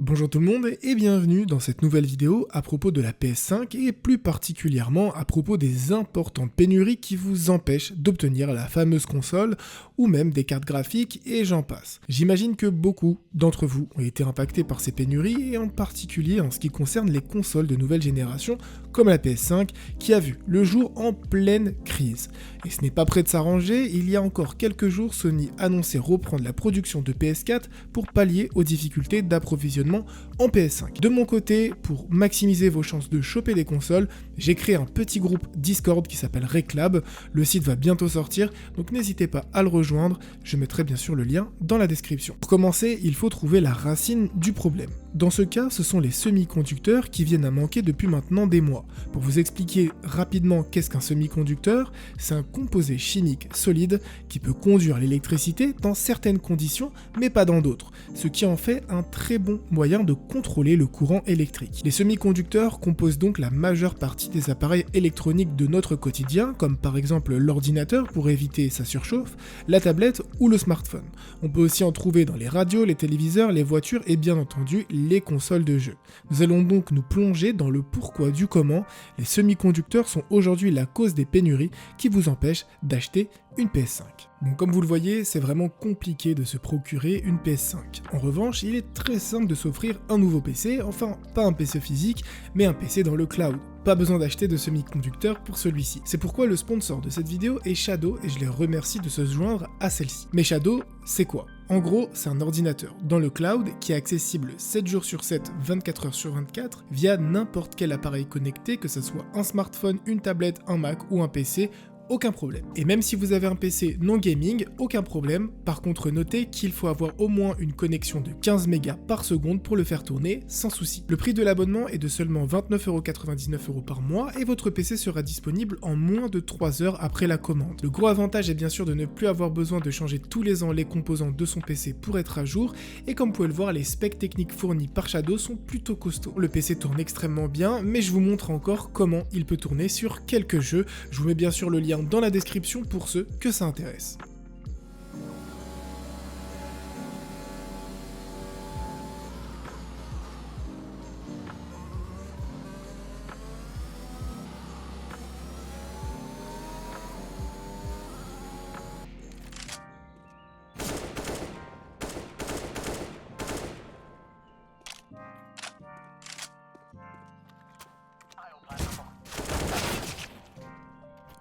Bonjour tout le monde et bienvenue dans cette nouvelle vidéo à propos de la PS5 et plus particulièrement à propos des importantes pénuries qui vous empêchent d'obtenir la fameuse console ou même des cartes graphiques et j'en passe. J'imagine que beaucoup d'entre vous ont été impactés par ces pénuries et en particulier en ce qui concerne les consoles de nouvelle génération comme la PS5 qui a vu le jour en pleine crise. Et ce n'est pas prêt de s'arranger, il y a encore quelques jours Sony annonçait reprendre la production de PS4 pour pallier aux difficultés d'approvisionnement en PS5. De mon côté, pour maximiser vos chances de choper des consoles, j'ai créé un petit groupe Discord qui s'appelle Reclab. Le site va bientôt sortir, donc n'hésitez pas à le rejoindre, je mettrai bien sûr le lien dans la description. Pour commencer, il faut trouver la racine du problème. Dans ce cas, ce sont les semi-conducteurs qui viennent à manquer depuis maintenant des mois. Pour vous expliquer rapidement qu'est-ce qu'un semi-conducteur, c'est un composé chimique solide qui peut conduire l'électricité dans certaines conditions, mais pas dans d'autres, ce qui en fait un très bon moyen de contrôler le courant électrique. Les semi-conducteurs composent donc la majeure partie des appareils électroniques de notre quotidien, comme par exemple l'ordinateur pour éviter sa surchauffe, la tablette ou le smartphone. On peut aussi en trouver dans les radios, les téléviseurs, les voitures et bien entendu les consoles de jeux. Nous allons donc nous plonger dans le pourquoi du comment les semi-conducteurs sont aujourd'hui la cause des pénuries qui vous empêchent d'acheter une PS5. Bon, comme vous le voyez, c'est vraiment compliqué de se procurer une PS5. En revanche, il est très simple de s'offrir un nouveau PC, enfin pas un PC physique, mais un PC dans le cloud. Pas besoin d'acheter de semi-conducteurs pour celui-ci. C'est pourquoi le sponsor de cette vidéo est Shadow et je les remercie de se joindre à celle-ci. Mais Shadow, c'est quoi ? En gros, c'est un ordinateur dans le cloud qui est accessible 7 jours sur 7, 24 heures sur 24 via n'importe quel appareil connecté, que ce soit un smartphone, une tablette, un Mac ou un PC. Aucun problème. Et même si vous avez un PC non gaming, aucun problème. Par contre, notez qu'il faut avoir au moins une connexion de 15 mégas par seconde pour le faire tourner sans souci. Le prix de l'abonnement est de seulement 29,99€ par mois et votre PC sera disponible en moins de 3 heures après la commande. Le gros avantage est bien sûr de ne plus avoir besoin de changer tous les ans les composants de son PC pour être à jour et comme vous pouvez le voir, les specs techniques fournis par Shadow sont plutôt costauds. Le PC tourne extrêmement bien, mais je vous montre encore comment il peut tourner sur quelques jeux. Je vous mets bien sûr le lien dans la description pour ceux que ça intéresse.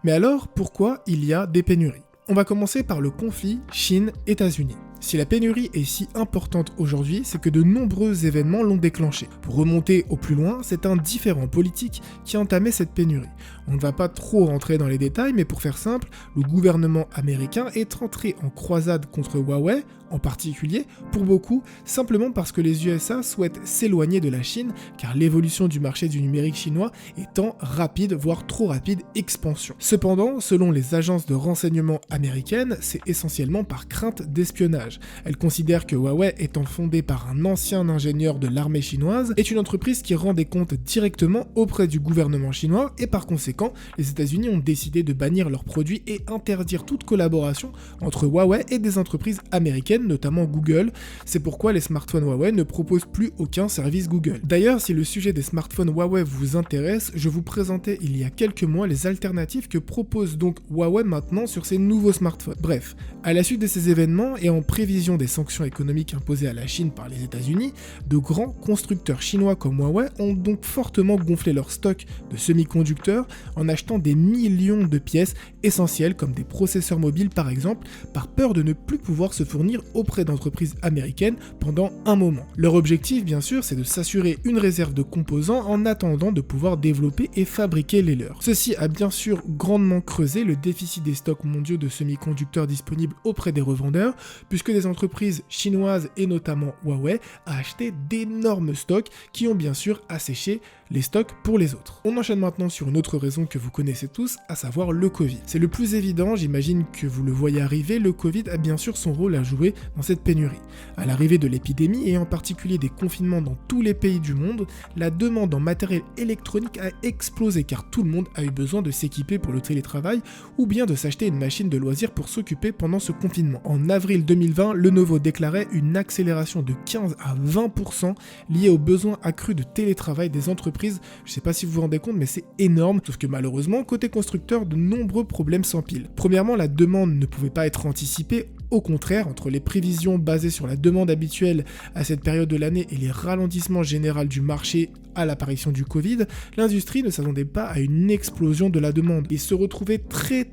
Mais alors, pourquoi il y a des pénuries ? On va commencer par le conflit Chine-États-Unis. Si la pénurie est si importante aujourd'hui, c'est que de nombreux événements l'ont déclenché. Pour remonter au plus loin, c'est un différend politique qui a entamé cette pénurie. On ne va pas trop rentrer dans les détails, mais pour faire simple, le gouvernement américain est entré en croisade contre Huawei, en particulier, pour beaucoup, simplement parce que les USA souhaitent s'éloigner de la Chine, car l'évolution du marché du numérique chinois est en rapide, voire trop rapide expansion. Cependant, selon les agences de renseignement américaines, c'est essentiellement par crainte d'espionnage. Elles considèrent que Huawei, étant fondée par un ancien ingénieur de l'armée chinoise, est une entreprise qui rend des comptes directement auprès du gouvernement chinois et par conséquent, les États-Unis ont décidé de bannir leurs produits et interdire toute collaboration entre Huawei et des entreprises américaines, notamment Google. C'est pourquoi les smartphones Huawei ne proposent plus aucun service Google. D'ailleurs, si le sujet des smartphones Huawei vous intéresse, je vous présentais il y a quelques mois les alternatives que propose donc Huawei maintenant sur ses nouveaux smartphones. Bref, à la suite de ces événements et en prévision des sanctions économiques imposées à la Chine par les États-Unis, de grands constructeurs chinois comme Huawei ont donc fortement gonflé leur stock de semi-conducteurs en achetant des millions de pièces essentielles comme des processeurs mobiles par exemple, par peur de ne plus pouvoir se fournir auprès d'entreprises américaines pendant un moment. Leur objectif bien sûr c'est de s'assurer une réserve de composants en attendant de pouvoir développer et fabriquer les leurs. Ceci a bien sûr grandement creusé le déficit des stocks mondiaux de semi-conducteurs disponibles auprès des revendeurs, puisque des entreprises chinoises et notamment Huawei a acheté d'énormes stocks qui ont bien sûr asséché les stocks pour les autres. On enchaîne maintenant sur une autre raison que vous connaissez tous, à savoir le Covid. C'est le plus évident, j'imagine que vous le voyez arriver, le Covid a bien sûr son rôle à jouer dans cette pénurie. À l'arrivée de l'épidémie et en particulier des confinements dans tous les pays du monde, la demande en matériel électronique a explosé car tout le monde a eu besoin de s'équiper pour le télétravail ou bien de s'acheter une machine de loisirs pour s'occuper pendant ce confinement. En avril 2020, 2020, Lenovo déclarait une accélération de 15 à 20% liée aux besoins accrus de télétravail des entreprises. Je ne sais pas si vous vous rendez compte, mais c'est énorme. Sauf que malheureusement, côté constructeur, de nombreux problèmes s'empilent. Premièrement, la demande ne pouvait pas être anticipée. Au contraire, entre les prévisions basées sur la demande habituelle à cette période de l'année et les ralentissements généraux du marché à l'apparition du Covid, l'industrie ne s'attendait pas à une explosion de la demande et se retrouvait très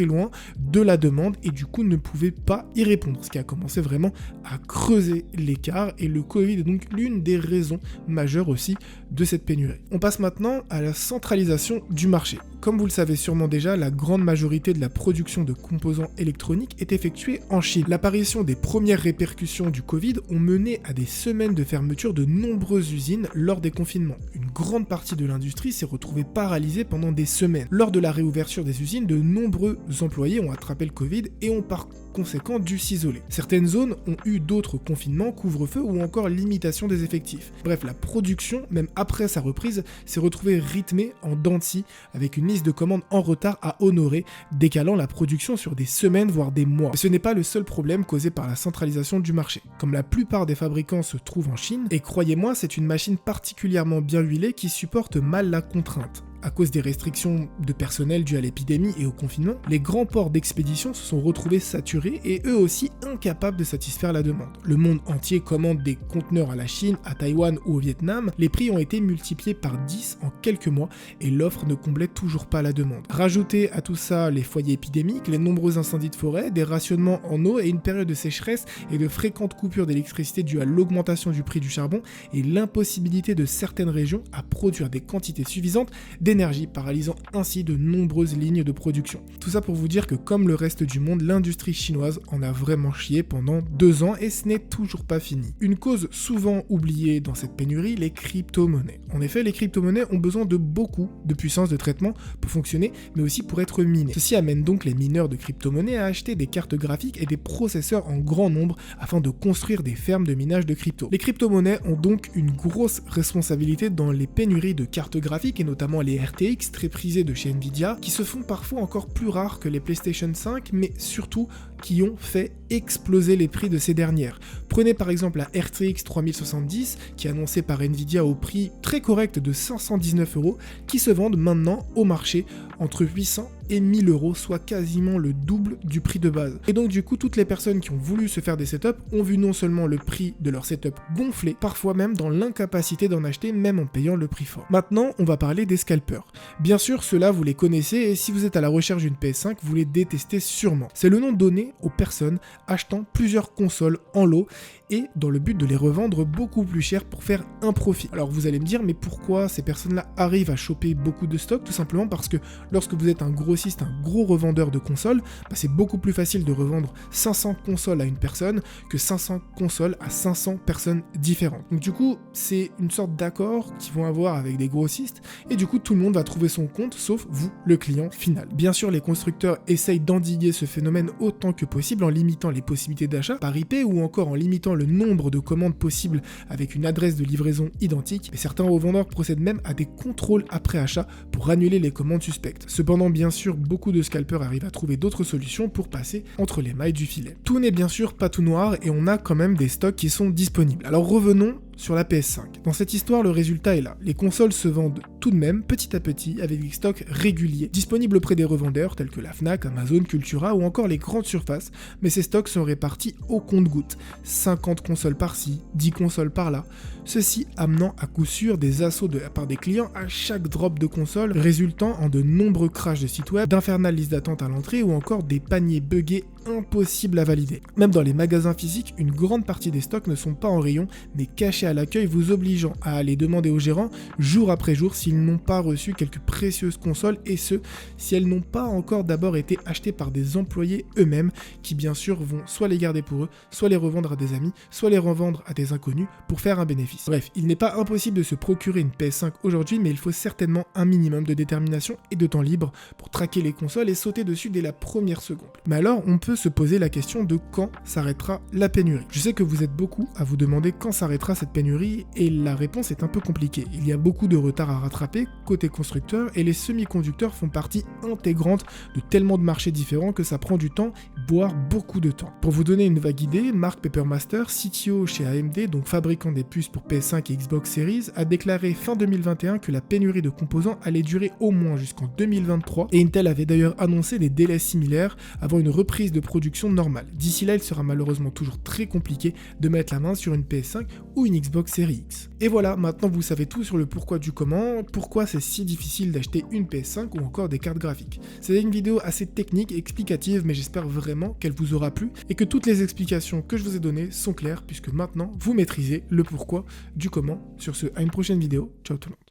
loin de la demande et du coup ne pouvait pas y répondre, ce qui a commencé vraiment à creuser l'écart et le Covid est donc l'une des raisons majeures aussi de cette pénurie. On passe maintenant à la centralisation du marché. Comme vous le savez sûrement déjà, la grande majorité de la production de composants électroniques est effectuée en Chine. L'apparition des premières répercussions du Covid ont mené à des semaines de fermeture de nombreuses usines lors des confinements. Une grande partie de l'industrie s'est retrouvée paralysée pendant des semaines. Lors de la réouverture des usines, de nombreux employés ont attrapé le Covid et ont par conséquent dû s'isoler. Certaines zones ont eu d'autres confinements, couvre-feu ou encore limitation des effectifs. Bref, la production, même après sa reprise, s'est retrouvée rythmée en dents de scie, avec une liste de commandes en retard à honorer, décalant la production sur des semaines voire des mois. Mais ce n'est pas le seul problème causé par la centralisation du marché. Comme la plupart des fabricants se trouvent en Chine, et croyez-moi, c'est une machine particulièrement bien huilée qui supporte mal la contrainte. À cause des restrictions de personnel dues à l'épidémie et au confinement, les grands ports d'expédition se sont retrouvés saturés et eux aussi incapables de satisfaire la demande. Le monde entier commande des conteneurs à la Chine, à Taïwan ou au Vietnam, les prix ont été multipliés par 10 en quelques mois et l'offre ne comblait toujours pas la demande. Rajoutez à tout ça les foyers épidémiques, les nombreux incendies de forêt, des rationnements en eau et une période de sécheresse et de fréquentes coupures d'électricité dues à l'augmentation du prix du charbon et l'impossibilité de certaines régions à produire des quantités suffisantes d'énergie, paralysant ainsi de nombreuses lignes de production. Tout ça pour vous dire que comme le reste du monde, l'industrie chinoise en a vraiment chié pendant 2 ans et ce n'est toujours pas fini. Une cause souvent oubliée dans cette pénurie, les crypto-monnaies. En effet, les crypto-monnaies ont besoin de beaucoup de puissance de traitement pour fonctionner, mais aussi pour être minées. Ceci amène donc les mineurs de crypto-monnaies à acheter des cartes graphiques et des processeurs en grand nombre afin de construire des fermes de minage de crypto. Les crypto-monnaies ont donc une grosse responsabilité dans les pénuries de cartes graphiques et notamment les RTX très prisés de chez Nvidia, qui se font parfois encore plus rares que les PlayStation 5, mais surtout qui ont fait exploser les prix de ces dernières. Prenez par exemple la RTX 3070, qui est annoncée par Nvidia au prix très correct de 519€, qui se vendent maintenant au marché entre 800 et 1000 €, soit quasiment le double du prix de base. Et donc du coup, toutes les personnes qui ont voulu se faire des setups ont vu non seulement le prix de leur setup gonfler, parfois même dans l'incapacité d'en acheter même en payant le prix fort. Maintenant, on va parler des scalpers. Bien sûr, ceux-là vous les connaissez et si vous êtes à la recherche d'une PS5, vous les détestez sûrement. C'est le nom donné aux personnes achetant plusieurs consoles en lot et dans le but de les revendre beaucoup plus cher pour faire un profit. Alors vous allez me dire, mais pourquoi ces personnes-là arrivent à choper beaucoup de stock? Tout simplement parce que lorsque vous êtes un grossiste, un gros revendeur de consoles, c'est beaucoup plus facile de revendre 500 consoles à une personne que 500 consoles à 500 personnes différentes. Donc du coup, c'est une sorte d'accord qu'ils vont avoir avec des grossistes et du coup, tout le monde va trouver son compte, sauf vous, le client final. Bien sûr, les constructeurs essayent d'endiguer ce phénomène autant que possible en limitant les possibilités d'achat par IP ou encore en limitant le nombre de commandes possibles avec une adresse de livraison identique, et certains revendeurs procèdent même à des contrôles après achat pour annuler les commandes suspectes. Cependant, bien sûr, beaucoup de scalpers arrivent à trouver d'autres solutions pour passer entre les mailles du filet. Tout n'est bien sûr pas tout noir et on a quand même des stocks qui sont disponibles. Alors revenons sur la PS5. Dans cette histoire, le résultat est là. Les consoles se vendent tout de même petit à petit avec des stocks réguliers, disponibles auprès des revendeurs tels que la Fnac, Amazon, Cultura ou encore les grandes surfaces, mais ces stocks sont répartis au compte-gouttes. 50 consoles par-ci, 10 consoles par-là, ceci amenant à coup sûr des assauts de la part des clients à chaque drop de console, résultant en de nombreux crashs de sites web, d'infernales listes d'attente à l'entrée ou encore des paniers buggés impossibles à valider. Même dans les magasins physiques, une grande partie des stocks ne sont pas en rayon, mais cachés à l'accueil, vous obligeant à aller demander aux gérants jour après jour s'ils n'ont pas reçu quelques précieuses consoles et ce, si elles n'ont pas encore d'abord été achetées par des employés eux-mêmes qui bien sûr vont soit les garder pour eux, soit les revendre à des amis, soit les revendre à des inconnus pour faire un bénéfice. Bref, il n'est pas impossible de se procurer une PS5 aujourd'hui, mais il faut certainement un minimum de détermination et de temps libre pour traquer les consoles et sauter dessus dès la première seconde. Mais alors, on peut se poser la question de quand s'arrêtera la pénurie. Je sais que vous êtes beaucoup à vous demander quand s'arrêtera cette pénurie et la réponse est un peu compliquée. Il y a beaucoup de retard à rattraper côté constructeur et les semi-conducteurs font partie intégrante de tellement de marchés différents que ça prend du temps, voire beaucoup de temps. Pour vous donner une vague idée, Mark Papermaster, CTO chez AMD, donc fabricant des puces pour PS5 et Xbox Series, a déclaré fin 2021 que la pénurie de composants allait durer au moins jusqu'en 2023 et Intel avait d'ailleurs annoncé des délais similaires avant une reprise de production normale. D'ici là, il sera malheureusement toujours très compliqué de mettre la main sur une PS5 ou une Xbox Series X. Et voilà, maintenant vous savez tout sur le pourquoi du comment, pourquoi c'est si difficile d'acheter une PS5 ou encore des cartes graphiques. C'est une vidéo assez technique et explicative, mais j'espère vraiment qu'elle vous aura plu et que toutes les explications que je vous ai données sont claires puisque maintenant vous maîtrisez le pourquoi du comment. Sur ce, à une prochaine vidéo. Ciao tout le monde.